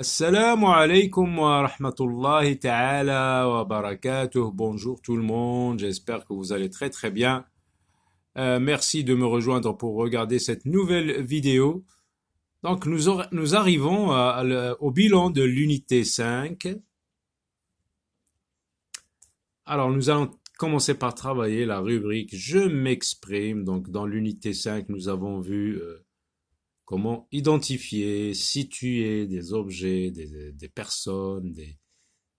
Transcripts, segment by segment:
Assalamu alaikum wa rahmatullahi ta'ala wa barakatuh. Bonjour tout le monde, j'espère que vous allez très très bien. Merci de me rejoindre pour regarder cette nouvelle vidéo. Donc nous arrivons au bilan de l'unité 5. Alors nous allons commencer par travailler la rubrique Je m'exprime. Donc dans l'unité 5, nous avons vu comment identifier, situer des objets, des personnes,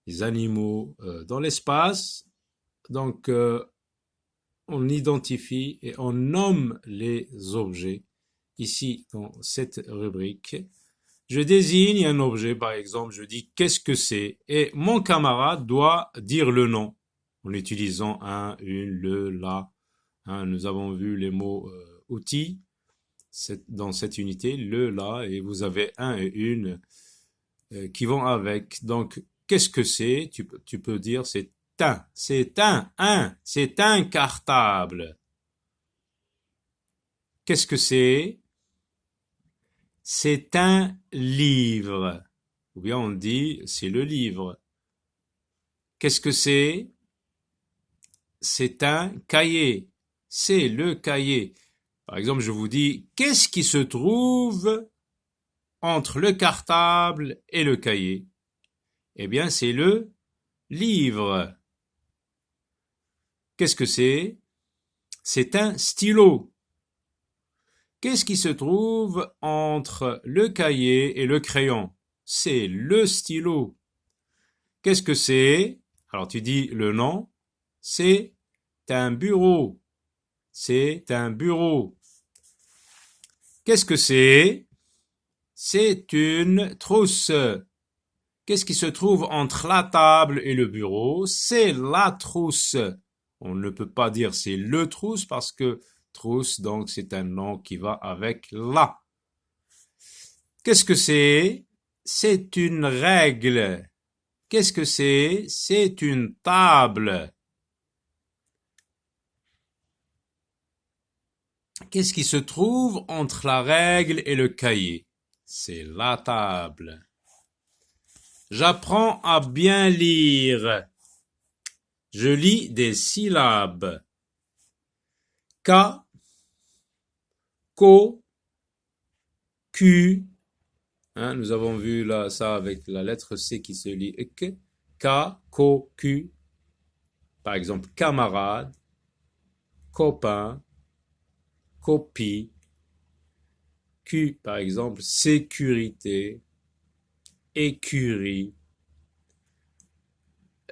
des animaux dans l'espace. Donc, on identifie et on nomme les objets. Ici, dans cette rubrique, je désigne un objet, par exemple, je dis qu'est-ce que c'est et mon camarade doit dire le nom en utilisant un, une, le, la. Nous avons vu les mots outils dans cette unité, le, la, et vous avez un et une qui vont avec. Donc, qu'est-ce que c'est? Tu peux dire c'est un cartable. Qu'est-ce que c'est? C'est un livre. Ou bien on dit c'est le livre. Qu'est-ce que c'est? C'est un cahier. C'est le cahier. Par exemple, je vous dis, qu'est-ce qui se trouve entre le cartable et le cahier? Eh bien, c'est le livre. Qu'est-ce que c'est? C'est un stylo. Qu'est-ce qui se trouve entre le cahier et le crayon? C'est le stylo. Qu'est-ce que c'est? Alors tu dis le nom. C'est un bureau. C'est un bureau. Qu'est-ce que c'est? C'est une trousse. Qu'est-ce qui se trouve entre la table et le bureau? C'est la trousse. On ne peut pas dire c'est le trousse parce que trousse, donc c'est un nom qui va avec la. Qu'est-ce que c'est? C'est une règle. Qu'est-ce que c'est? C'est une table. Qu'est-ce qui se trouve entre la règle et le cahier? C'est la table. J'apprends à bien lire. Je lis des syllabes. K, ko, Q. Nous avons vu là ça avec la lettre C qui se lit k. K, ko, Q. Par exemple, camarade, copain, copie. Q, par exemple, sécurité, écurie.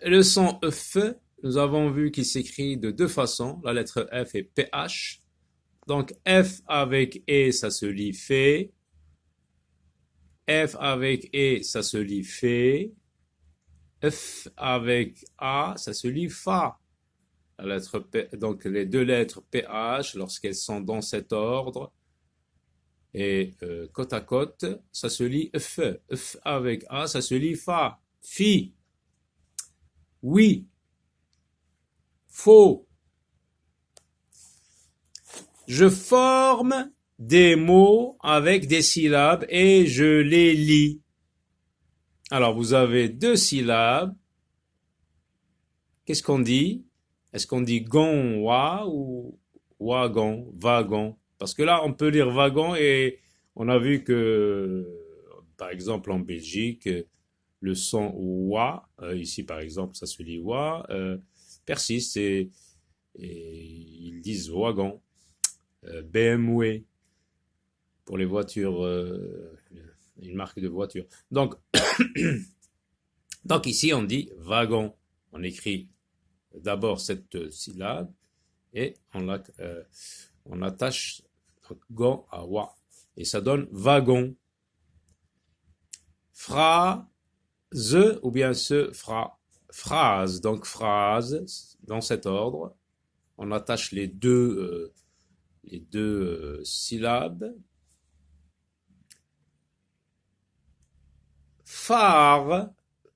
Le son F, nous avons vu qu'il s'écrit de deux façons. La lettre F est PH. Donc F avec E, ça se lit fait. F avec E, ça se lit fait. F avec A, ça se lit fa. La lettre P, donc les deux lettres PH, lorsqu'elles sont dans cet ordre, et côte à côte, ça se lit F. F avec A, ça se lit fa. Fi. Oui. Faux. Je forme des mots avec des syllabes et je les lis. Alors, vous avez deux syllabes. Qu'est-ce qu'on dit? Est-ce qu'on dit gon, wa ou wagon, wagon? Parce que là, on peut lire wagon et on a vu que, par exemple, en Belgique, le son wa, ici par exemple, ça se lit wa, persiste et ils disent wagon. BMW pour les voitures, une marque de voiture. Donc ici on dit wagon. On écrit d'abord cette syllabe et on attache gon à wa et ça donne wagon. Phrase ou bien phrase. Donc phrase dans cet ordre. On attache les deux syllabes. Phare,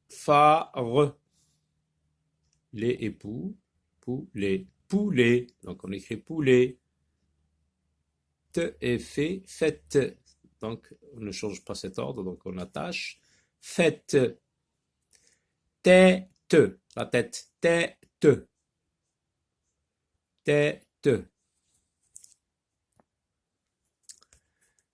phare. Les époux, poulet, poulet. Donc on écrit poulet. Te et fait, fête. Donc on ne change pas cet ordre, donc on attache. Fête. Tête. La tête. Tête. Tête.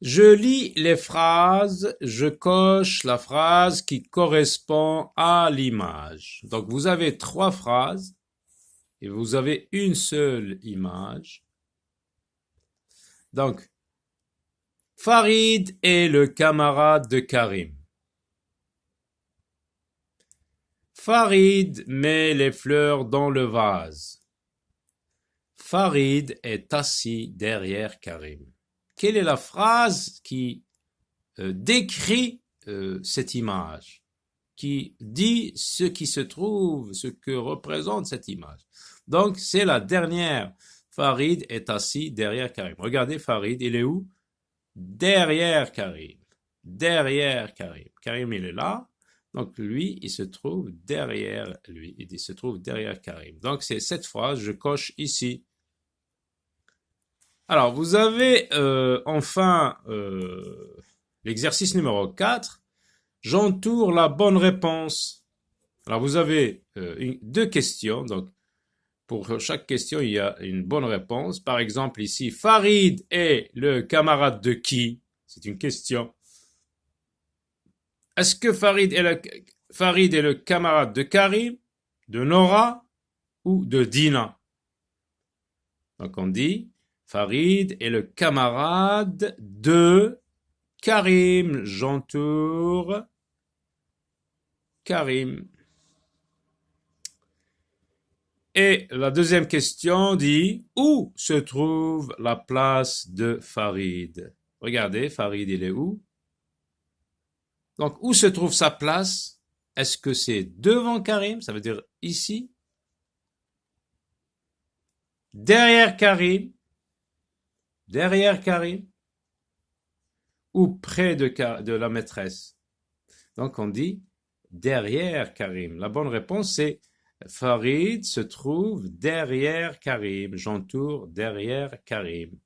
Je lis les phrases, je coche la phrase qui correspond à l'image. Donc vous avez 3 phrases et vous avez une seule image. Donc, Farid est le camarade de Karim. Farid met les fleurs dans le vase. Farid est assis derrière Karim. Quelle est la phrase qui décrit cette image, qui dit ce qui se trouve, ce que représente cette image? Donc, c'est la dernière. Farid est assis derrière Karim. Regardez, Farid, il est où? Derrière Karim. Derrière Karim. Karim, il est là. Donc, lui, il se trouve derrière lui. Il se trouve derrière Karim. Donc, c'est cette phrase, je coche ici. Alors, vous avez enfin l'exercice numéro 4. J'entoure la bonne réponse. Alors, vous avez 2 questions. Donc, pour chaque question, il y a une bonne réponse. Par exemple, ici, Farid est le camarade de qui? C'est une question. Est-ce que Farid est le camarade de Karim, de Nora ou de Dina? Donc, on dit Farid est le camarade de Karim. J'entoure Karim. Et la deuxième question dit où se trouve la place de Farid? Regardez, Farid, il est où? Donc, où se trouve sa place? Est-ce que c'est devant Karim? Ça veut dire ici. Derrière Karim? Derrière Karim? Ou près de la maîtresse? Donc, on dit derrière Karim. La bonne réponse, c'est Farid se trouve derrière Karim. J'entoure derrière Karim.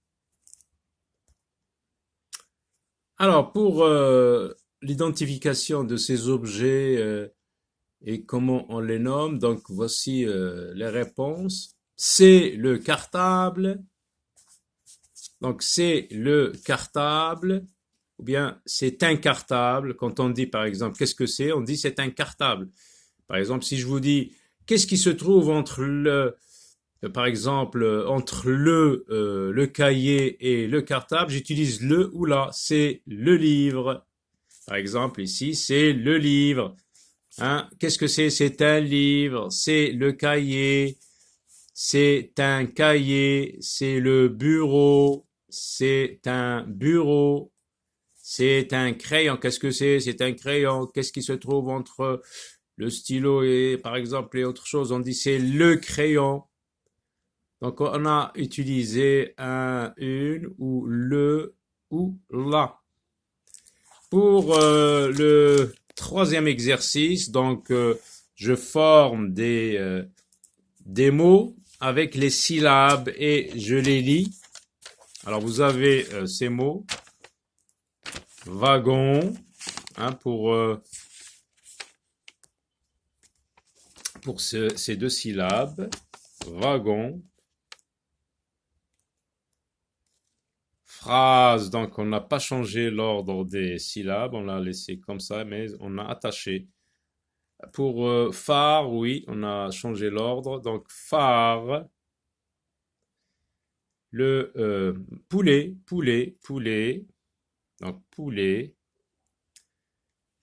Alors, pour l'identification de ces objets et comment on les nomme, donc voici les réponses. C'est le cartable. Donc, c'est le cartable. Ou bien, c'est un cartable. Quand on dit, par exemple, qu'est-ce que c'est? On dit c'est un cartable. Par exemple, si je vous dis, qu'est-ce qui se trouve entre par exemple, entre le cahier et le cartable, j'utilise le ou la. C'est le livre. Par exemple, ici, c'est le livre. Hein? Qu'est-ce que c'est? C'est un livre. C'est le cahier. C'est un cahier. C'est le bureau. C'est un bureau. C'est un crayon. Qu'est-ce que c'est? C'est un crayon. Qu'est-ce qui se trouve entre le stylo et, par exemple, et autre chose? On dit c'est le crayon. Donc, on a utilisé un, une ou le ou la. Pour le troisième exercice, donc, je forme des mots avec les syllabes et je les lis. Alors, vous avez ces mots. Wagon, hein, pour ces 2 syllabes. Wagon. Phrase, donc on n'a pas changé l'ordre des syllabes, on l'a laissé comme ça, mais on a attaché. Pour phare, oui, on a changé l'ordre, donc phare. Le poulet, poulet, poulet, donc poulet.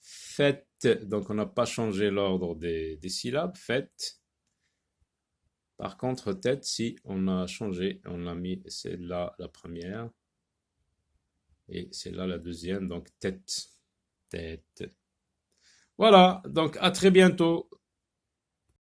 Fête, donc on n'a pas changé l'ordre des syllabes, fête. Par contre, tête, si, on a changé, on a mis celle-là la première. Et c'est là la deuxième, donc tête, tête. Voilà, donc à très bientôt.